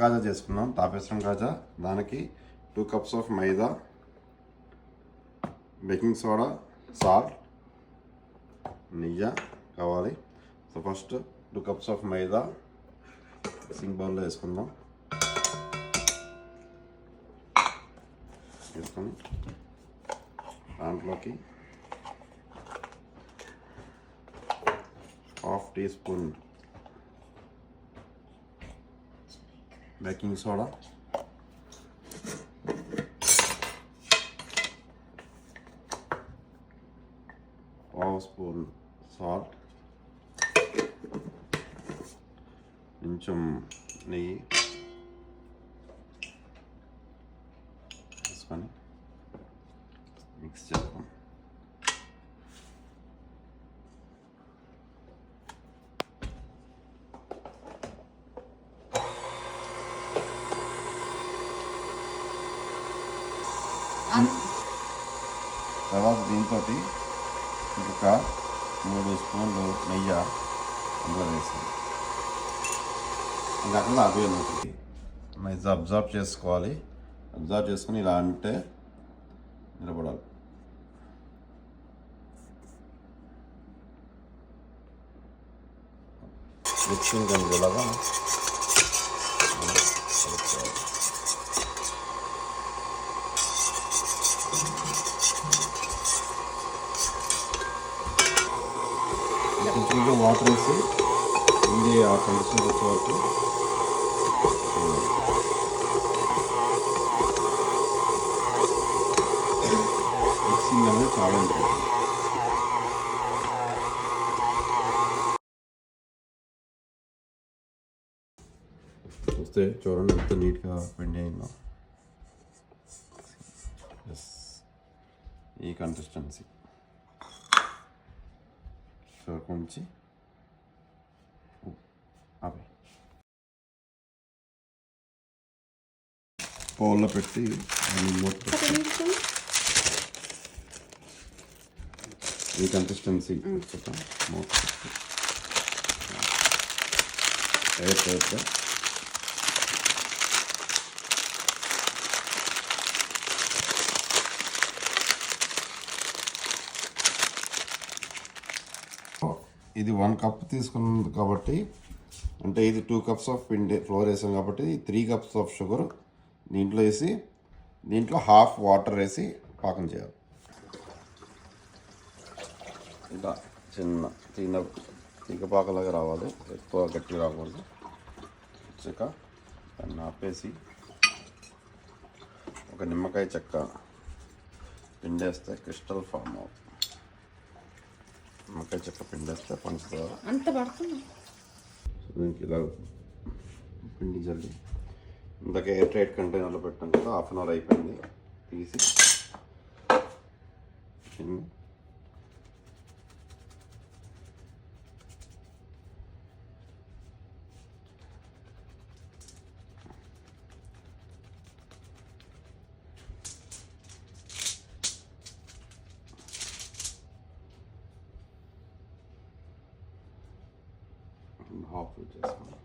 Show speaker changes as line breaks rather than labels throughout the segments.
కాజా చేసుకున్నాం. తాపేశ్వరం కాజా, దానికి 2 cups of maida, baking soda, salt, నెయ్యి కావాలి. So first 2 cups of maida mixing బౌల్లో వేసుకుందాం. వేసుకొని దాంట్లోకి 1/2 teaspoon baking soda, 1/2 spoon salt, కొంచెం నెయ్యి వేసుకొని మిక్స్ చేద్దాం. తర్వాత దీంతో ఇంకొక 3 స్పూన్లు నెయ్యి అందులో వేసాం. ఇంకా అక్కడ ఆపేయాలి. మైదా అబ్జర్వ్ చేసుకోవాలి. అబ్జర్వ్ చేసుకుని ఇలా అంటే నిలబడాలి. మిక్సింగ్ అనేది ఇలాగా కొంచెం వాటర్ వేసి ఇది ఆ కండిషన్ వచ్చే వరకు మిక్సింగ్ అనేది చాలా ఇంపార్టెంట్. చూస్తే చూడండి ఎంత నీట్గా పిండి అయిందో. ఎస్, ఈ కన్సిస్టెన్సీ కొంచెం అవి పౌల్లో పెట్టి ఈ కన్సిస్టెన్సీ ఎయిర్ ఇది 1 కప్ తీసుకున్నది కాబట్టి, అంటే ఇది 2 కప్స్ ఆఫ్ పిండి ఫ్లోర్ వేసాం కాబట్టి 3 కప్స్ ఆఫ్ షుగర్ దీంట్లో వేసి దీంట్లో 1/2 వాటర్ వేసి పాకం చేయాలి. ఇలా చిన్న తీగపాకలాగా రావాలి, ఎక్కువ గట్టి రాకూడదు. వచ్చాక దాన్ని ఆపేసి ఒక నిమ్మకాయ చెక్క పిండేస్తే క్రిస్టల్ ఫామ్ అవుతుంది. నిమ్మకాయ చెక్క పిండేస్తే పంచుతారు
అంత పడుతుంది.
దీనికి ఇలా పిండి జల్లి ఇందాక ఎయిర్ టైట్ కంటైనర్లో పెట్టాం కదా, 1/2 అవర్ అయిపోయింది. తీసి హాఫ్ చేసుకున్నాం.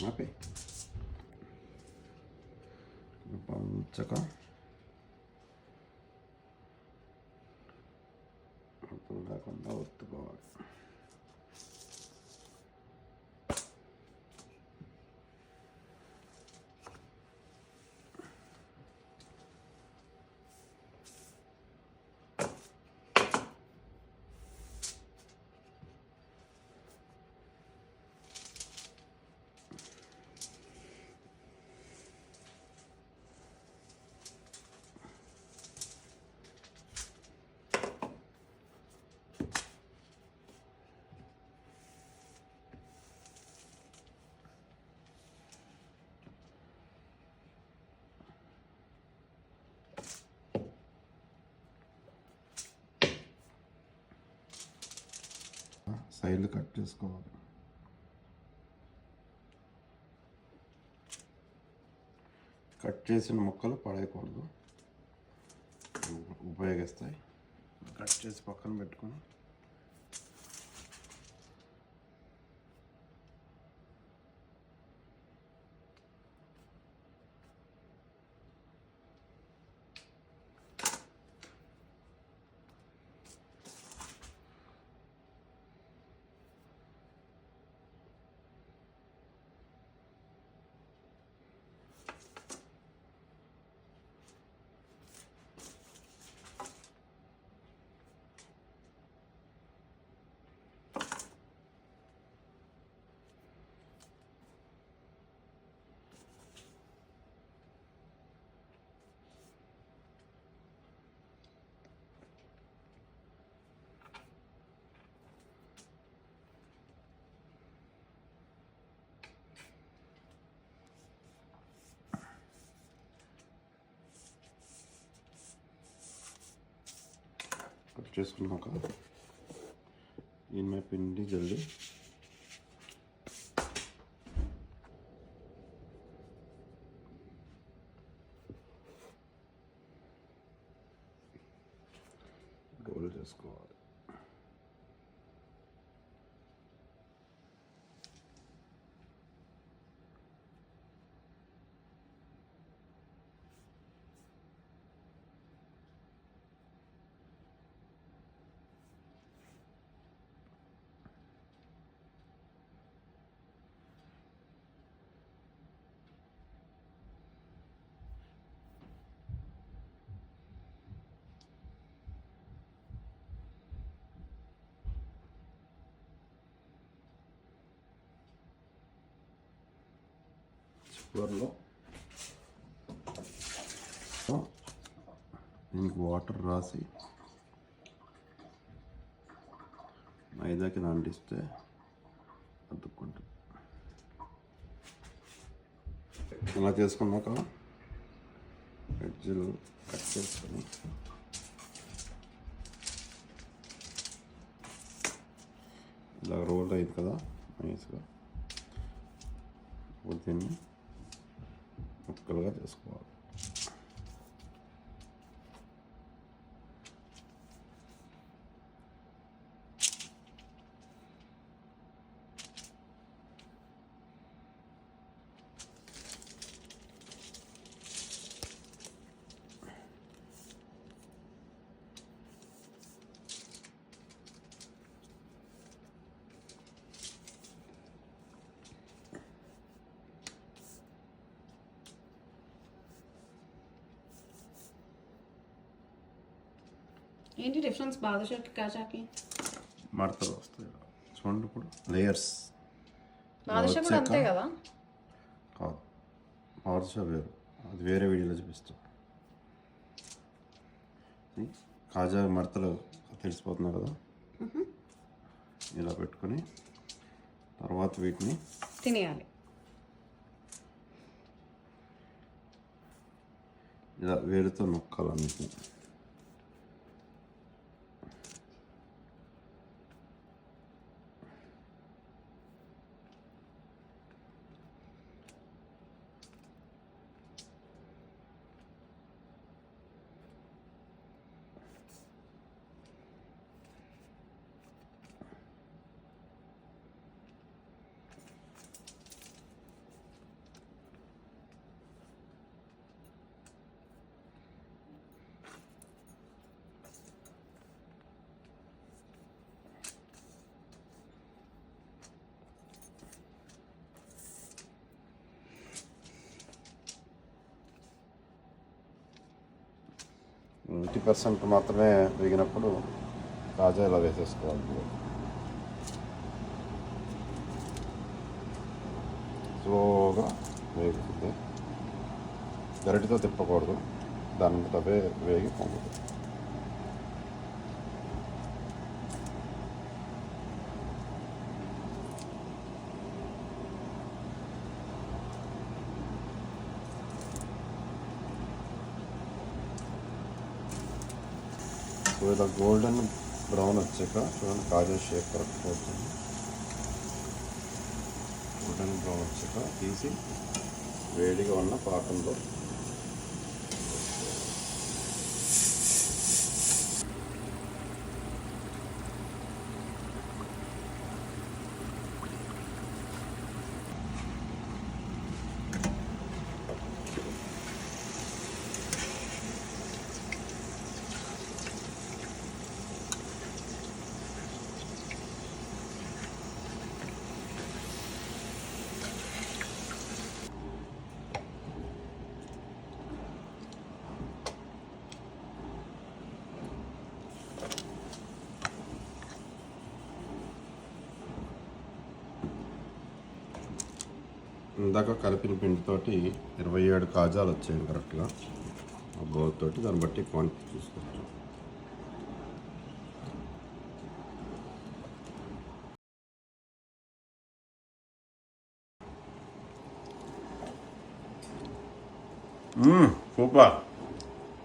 ఆపే పంచక లేకుండా ఒత్తుకోవాలి. సైడ్లు కట్ చేసుకోవాలి. కట్ చేసిన ముక్కలు పడేయకూడదు, ఉపయోగిస్తాయి. కట్ చేసి పక్కన పెట్టుకొని కట్ చేసుకున్నాక ఇన్మే పిండి జల్దీ రోల్ చేసుకోవాలి. చివర్లో దీనికి వాటర్ రాసి మైదాకి నాంటిస్తే అతుక్కుంటుంది. ఇలా చేసుకున్నాక ఎడ్జులు కట్ చేసుకొని ఇలా రోల్ అయింది కదా నైస్గా, దీన్ని ముక్కలుగా చేసుకోవాలి.
ఏంటి డిఫరెన్స్ బాదుషాకి కాజాకి?
మడతలు వస్తాయి చూడండి, ఇప్పుడు లేయర్స్.
బాదుషా కూడా అంతే కదా?
కాదు, బాదుషా వేరు, అది వేరే వీడియోలో చూపిస్తాం. కాజా మడతలు తెలిసిపోతున్నాయి కదా, ఇలా పెట్టుకొని తర్వాత వీటిని
తినేయాలి.
ఇలా వేరుతో నొక్కాలన్నిటిని. నైంటీ % మాత్రమే వేగినప్పుడు కాజా ఇలా వేసేసుకోవాలి. స్లోగా వేగుతుంది, గరిటెతో తిప్పకూడదు, దాని అవే వేగి పొంగుతుంది. సో ఇలా గోల్డెన్ బ్రౌన్ వచ్చాక చూడండి కాజా షేప్ కరెక్ట్ అవుతుంది. గోల్డెన్ బ్రౌన్ వచ్చాక తీసి వేడిగా ఉన్న పాకంలో ఇందాక కలిపిన పిండితోటి 27 కాజాలు వచ్చాయి కరెక్ట్గా. ఆ బౌల్ తోటి దాన్ని బట్టి క్వాంటిటీ చూసుకోవచ్చు. సూపర్.